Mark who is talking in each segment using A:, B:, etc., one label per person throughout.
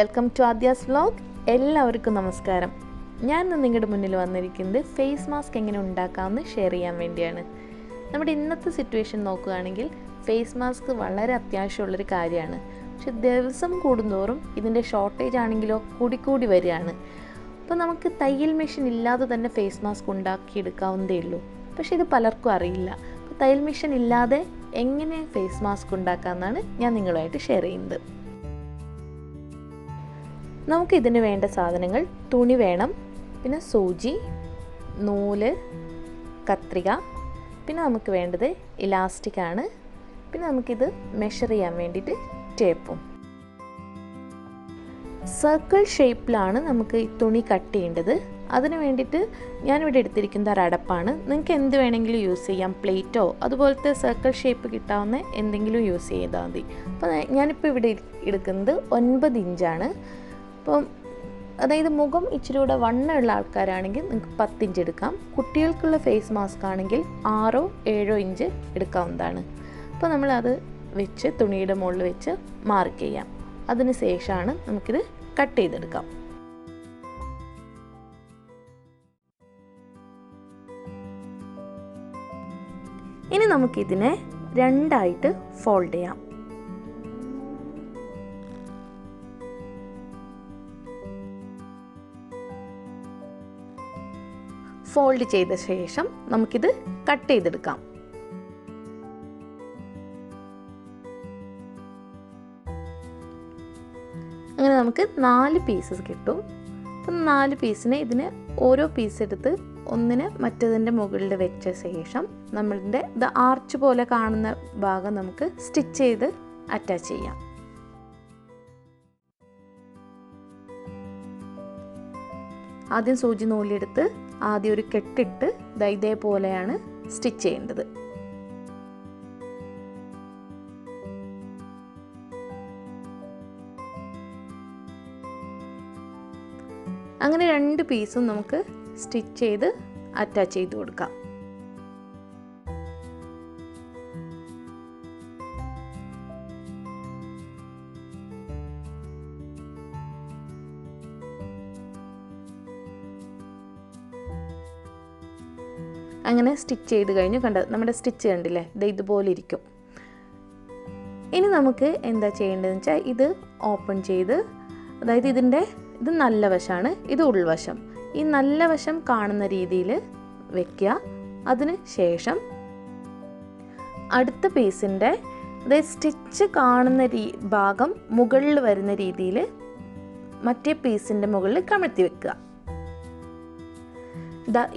A: Welcome to ആദ്യാസ് vlog. എല്ലാവർക്കും നമസ്കാരം. ഞാൻ നിങ്ങളുടെ മുന്നിൽ വന്നിരിക്കുന്നത് ഫേസ് മാസ്ക് എങ്ങനെ ഉണ്ടാക്കാമെന്ന് ഷെയർ ചെയ്യാൻ വേണ്ടിയാണ്. നമ്മുടെ ഇന്നത്തെ സിറ്റുവേഷൻ നോക്കുകയാണെങ്കിൽ ഫേസ് മാസ്ക് വളരെ അത്യാവശ്യമുള്ളൊരു കാര്യമാണ്. പക്ഷെ ദിവസം കൂടുന്തോറും ഇതിൻ്റെ ഷോർട്ടേജ് ആണെങ്കിലോ കൂടിക്കൂടി വരികയാണ്. അപ്പോൾ നമുക്ക് തയ്യൽ മെഷീൻ ഇല്ലാതെ തന്നെ ഫേസ് മാസ്ക് ഉണ്ടാക്കിയെടുക്കാവുന്നതേ ഉള്ളൂ. പക്ഷേ ഇത് പലർക്കും അറിയില്ല. അപ്പോൾ തയ്യൽ മെഷീൻ ഇല്ലാതെ എങ്ങനെ ഫേസ് മാസ്ക് ഉണ്ടാക്കാമെന്നാണ് ഞാൻ നിങ്ങളുമായിട്ട് ഷെയർ ചെയ്യുന്നത്. നമുക്കിതിന് വേണ്ട സാധനങ്ങൾ തുണി വേണം, പിന്നെ സൂചി, നൂല്, കത്രിക, പിന്നെ നമുക്ക് വേണ്ടത് ഇലാസ്റ്റിക്കാണ്, പിന്നെ നമുക്കിത് മെഷർ ചെയ്യാൻ വേണ്ടിയിട്ട് ടേപ്പും. സർക്കിൾ ഷേപ്പിലാണ് നമുക്ക് ഈ തുണി കട്ട് ചെയ്യേണ്ടത്. അതിന് വേണ്ടിയിട്ട് ഞാനിവിടെ എടുത്തിരിക്കുന്നത് ഒരു അടപ്പാണ്. നിങ്ങൾക്ക് എന്ത് വേണമെങ്കിലും യൂസ് ചെയ്യാം, പ്ലേറ്റോ അതുപോലത്തെ സർക്കിൾ ഷേപ്പ് കിട്ടാവുന്ന എന്തെങ്കിലും യൂസ് ചെയ്താൽ മതി. അപ്പോൾ ഞാനിപ്പോൾ ഇവിടെ എടുക്കുന്നത് 9 ഇഞ്ചാണ്. അപ്പം അതായത് മുഖം ഇച്ചിരി കൂടെ വണ്ണമുള്ള ആൾക്കാരാണെങ്കിൽ നിങ്ങൾക്ക് 10 ഇഞ്ച് എടുക്കാം. കുട്ടികൾക്കുള്ള ഫേസ് മാസ്ക് ആണെങ്കിൽ 6-7 ഇഞ്ച് എടുക്കാവുന്നതാണ്. അപ്പോൾ നമ്മളത് വെച്ച് തുണിയുടെ മുകളിൽ വെച്ച് മാർക്ക് ചെയ്യാം. അതിന് ശേഷമാണ് നമുക്കിത് കട്ട് ചെയ്തെടുക്കാം. ഇനി നമുക്കിതിനെ രണ്ടായിട്ട് ഫോൾഡ് ചെയ്യാം. ഫോൾഡ് ചെയ്ത ശേഷം നമുക്കിത് കട്ട് ചെയ്തെടുക്കാം. അങ്ങനെ നമുക്ക് 4 പീസസ് കിട്ടും. അപ്പം 4 പീസിനെ ഇതിന് ഓരോ പീസ് എടുത്ത് ഒന്നിന് മറ്റതിൻ്റെ മുകളിൽ വെച്ച ശേഷം നമ്മളുടെ ഇത് ആർച്ച് പോലെ കാണുന്ന ഭാഗം നമുക്ക് സ്റ്റിച്ച് ചെയ്ത് അറ്റാച്ച് ചെയ്യാം. ആദ്യം സൂചി നൂലെടുത്ത് ആദ്യം ഒരു കെട്ടിട്ട് ഇതേപോലെയാണ് സ്റ്റിച്ച് ചെയ്യേണ്ടത്. അങ്ങനെ 2 പീസും നമുക്ക് സ്റ്റിച്ച് ചെയ്ത് അറ്റാച്ച് ചെയ്ത് കൊടുക്കാം. അങ്ങനെ സ്റ്റിച്ച് ചെയ്ത് കഴിഞ്ഞു. നമ്മുടെ സ്റ്റിച്ച് കണ്ടില്ലേ, ഇതുപോലെ ഇരിക്കും. ഇനി നമുക്ക് എന്താ ചെയ്യേണ്ടതെന്ന് വെച്ചാൽ ഇത് ഓപ്പൺ ചെയ്ത്, അതായത് ഇത് നല്ല വശമാണ്, ഇത് ഉൾവശം. ഈ നല്ല വശം കാണുന്ന രീതിയിൽ വെക്കുക. അതിന് ശേഷം അടുത്ത പീസിൻ്റെ അതായത് സ്റ്റിച്ച് കാണുന്ന ഭാഗം മുകളിൽ വരുന്ന രീതിയിൽ മറ്റേ പീസിൻ്റെ മുകളിൽ കമഴ്ത്തി വെക്കുക.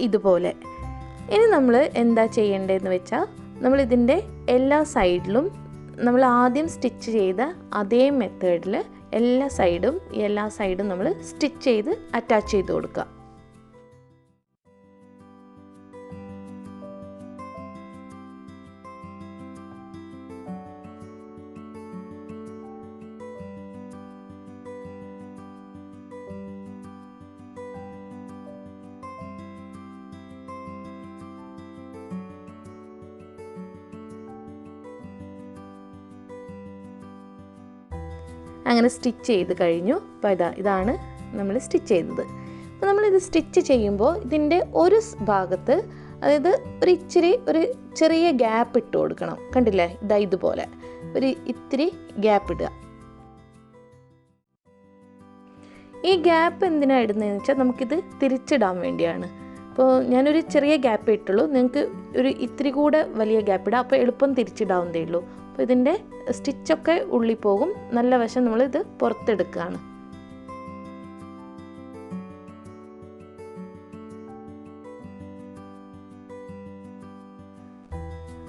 A: ഇതുപോലെ. ഇനി നമ്മൾ എന്താ ചെയ്യേണ്ടതെന്ന് വെച്ചാൽ നമ്മളിതിൻ്റെ എല്ലാ സൈഡിലും നമ്മൾ ആദ്യം സ്റ്റിച്ച് ചെയ്ത അതേ മെത്തേഡിൽ എല്ലാ സൈഡും നമ്മൾ സ്റ്റിച്ച് ചെയ്ത് അറ്റാച്ച് ചെയ്ത് കൊടുക്കുക. അങ്ങനെ സ്റ്റിച്ച് ചെയ്ത് കഴിഞ്ഞു. അപ്പോൾ ഇതാണ് നമ്മൾ സ്റ്റിച്ച് ചെയ്തത്. അപ്പോൾ നമ്മളിത് സ്റ്റിച്ച് ചെയ്യുമ്പോൾ ഇതിൻ്റെ ഒരു ഭാഗത്ത് അതായത് ഒരു ചെറിയ ഗ്യാപ്പ് ഇട്ട് കൊടുക്കണം. കണ്ടില്ലേ, ഇതുപോലെ ഒരു ഇത്തിരി ഗ്യാപ്പ് ഇടുക. ഈ ഗ്യാപ്പ് എന്തിനാണ് ഇടുന്നതെന്ന് വെച്ചാൽ നമുക്കിത് തിരിച്ചിടാൻ വേണ്ടിയാണ്. അപ്പോൾ ഞാനൊരു ചെറിയ ഗ്യാപ്പ് ഇട്ടുള്ളൂ, നിങ്ങൾക്ക് ഒരു ഇത്തിരി കൂടെ വലിയ ഗ്യാപ്പ് ഇടാം, അപ്പോൾ എളുപ്പം തിരിച്ചിടാവുന്നതേ ഉള്ളൂ. അപ്പോൾ ഇതിൻ്റെ സ്റ്റിച്ചൊക്കെ ഉള്ളിൽ പോകും, നല്ല വശം നമ്മളിത് പുറത്തെടുക്കുകയാണ്.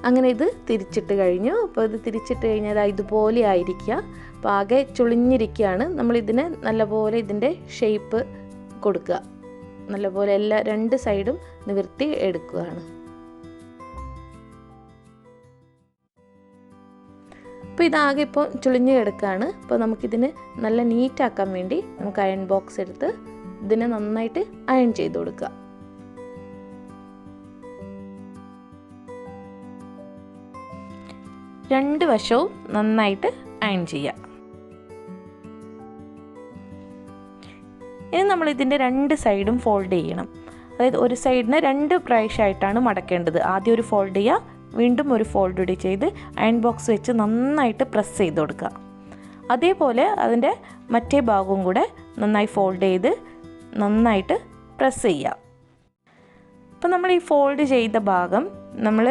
A: അങ്ങനെ ഇത് തിരിച്ചിട്ട് കഴിഞ്ഞു. അപ്പോൾ ഇത് തിരിച്ചിട്ട് കഴിഞ്ഞാൽ ഇതുപോലെ ആയിരിക്കുക. അപ്പോൾ ആകെ ചുളിഞ്ഞിരിക്കുകയാണ്. നമ്മളിതിനെ നല്ലപോലെ ഇതിൻ്റെ ഷേപ്പ് കൊടുക്കുക. നല്ലപോലെ 2 സൈഡും നിവർത്തി എടുക്കുകയാണ്. അപ്പോൾ ഇതാകെ ഇപ്പോൾ ചുളിഞ്ഞ് കിടക്കുകയാണ്. അപ്പോൾ നമുക്കിതിന് നല്ല നീറ്റാക്കാൻ വേണ്ടി നമുക്ക് അയൺ ബോക്സ് എടുത്ത് ഇതിനെ നന്നായിട്ട് അയൺ ചെയ്ത് കൊടുക്കുക. രണ്ട് വശവും നന്നായിട്ട് അയൺ ചെയ്യുക. ഇനി നമ്മൾ ഇതിൻ്റെ 2 സൈഡും ഫോൾഡ് ചെയ്യണം. അതായത് ഒരു സൈഡിന് 2 പ്രാവശ്യമായിട്ടാണ് മടക്കേണ്ടത്. ആദ്യം ഒരു ഫോൾഡ് ചെയ്യുക, വീണ്ടും ഒരു ഫോൾഡ് കൂടി ചെയ്ത് അയൺ ബോക്സ് വെച്ച് നന്നായിട്ട് പ്രസ് ചെയ്ത് കൊടുക്കുക. അതേപോലെ അതിൻ്റെ മറ്റേ ഭാഗവും കൂടെ നന്നായി ഫോൾഡ് ചെയ്ത് നന്നായിട്ട് പ്രസ് ചെയ്യുക. അപ്പോൾ നമ്മൾ ഈ ഫോൾഡ് ചെയ്ത ഭാഗം നമ്മൾ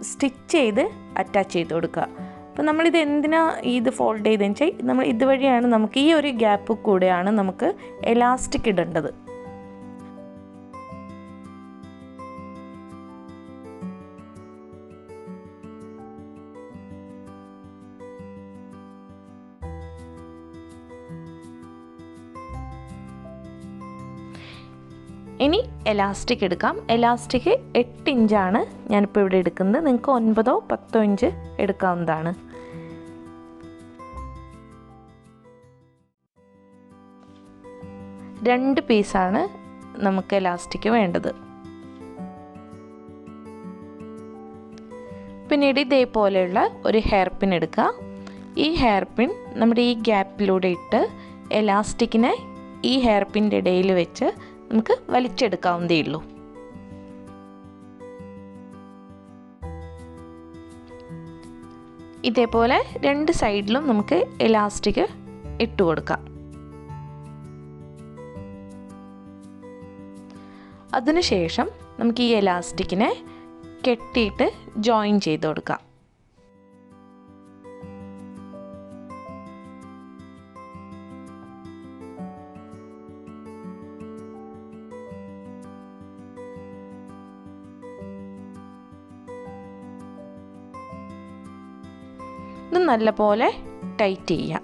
A: സ്റ്റിച്ച് ചെയ്ത് അറ്റാച്ച് ചെയ്ത് കൊടുക്കുക. അപ്പോൾ നമ്മളിത് എന്തിനാണ് ഇത് ഫോൾഡ് ചെയ്തതെന്ന് വെച്ചാൽ നമ്മൾ ഇതുവഴിയാണ് നമുക്ക് ഈ ഒരു ഗ്യാപ്പ് കൂടെയാണ് നമുക്ക് എലാസ്റ്റിക് ഇടേണ്ടത്. ഇനി എലാസ്റ്റിക് എടുക്കാം. എലാസ്റ്റിക് 8 ഇഞ്ചാണ് ഞാനിപ്പോൾ ഇവിടെ എടുക്കുന്നത്. നിങ്ങൾക്ക് 9 10 ഇഞ്ച് എടുക്കാവുന്നതാണ്. രണ്ട് പീസാണ് നമുക്ക് എലാസ്റ്റിക് വേണ്ടത്. പിന്നീട് ഇതേപോലെയുള്ള ഒരു ഹെയർ പിൻ എടുക്കുക. ഈ ഹെയർ പിൻ നമ്മുടെ ഈ ഗ്യാപ്പിലൂടെ ഇട്ട് എലാസ്റ്റിക്കിനെ ഈ ഹെയർ പിൻ്റെ ഇടയിൽ വെച്ച് നമുക്ക് വലിച്ചെടുക്കാവുന്നതേ ഉള്ളൂ. ഇതേപോലെ 2 സൈഡിലും നമുക്ക് എലാസ്റ്റിക് ഇട്ട് കൊടുക്കാം. അതിനുശേഷം നമുക്ക് ഈ എലാസ്റ്റിക്കിനെ കെട്ടിയിട്ട് ജോയിൻ ചെയ്ത് കൊടുക്കാം. ഇത് നല്ലപോലെ ടൈറ്റ് ചെയ്യാം.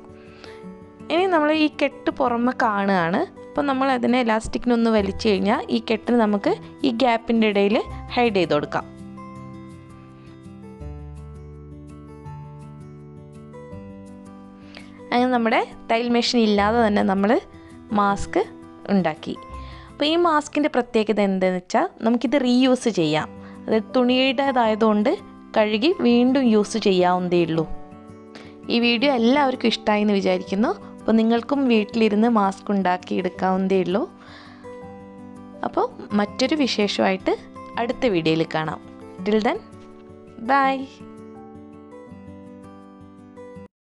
A: ഇനി നമ്മൾ ഈ കെട്ട് പുറമെ കാണുകയാണ്. അപ്പോൾ നമ്മൾ അതിനെ എലാസ്റ്റിക്കിനൊന്ന് വലിച്ചു കഴിഞ്ഞാൽ ഈ കെട്ടിന് നമുക്ക് ഈ ഗ്യാപ്പിൻ്റെ ഇടയിൽ ഹൈഡ് ചെയ്ത് കൊടുക്കാം. അങ്ങനെ നമ്മുടെ തയ്യൽ മെഷീൻ ഇല്ലാതെ തന്നെ നമ്മൾ മാസ്ക് ഉണ്ടാക്കി. അപ്പോൾ ഈ മാസ്കിൻ്റെ പ്രത്യേകത എന്താണെന്ന് വെച്ചാൽ നമുക്കിത് റീയൂസ് ചെയ്യാം. അതായത് തുണിയുടേതായതുകൊണ്ട് കഴുകി വീണ്ടും യൂസ് ചെയ്യാവുന്നതേ ഉള്ളൂ. ഈ വീഡിയോ എല്ലാവർക്കും ഇഷ്ടമായി എന്ന് വിചാരിക്കുന്നു. അപ്പോൾ നിങ്ങൾക്കും വീട്ടിലിരുന്ന് മാസ്ക് ഉണ്ടാക്കി എടുക്കാവുന്നതേ ഉള്ളൂ. അപ്പോൾ മറ്റൊരു വിശേഷമായിട്ട് അടുത്ത വീഡിയോയിൽ കാണാം. Till then bye.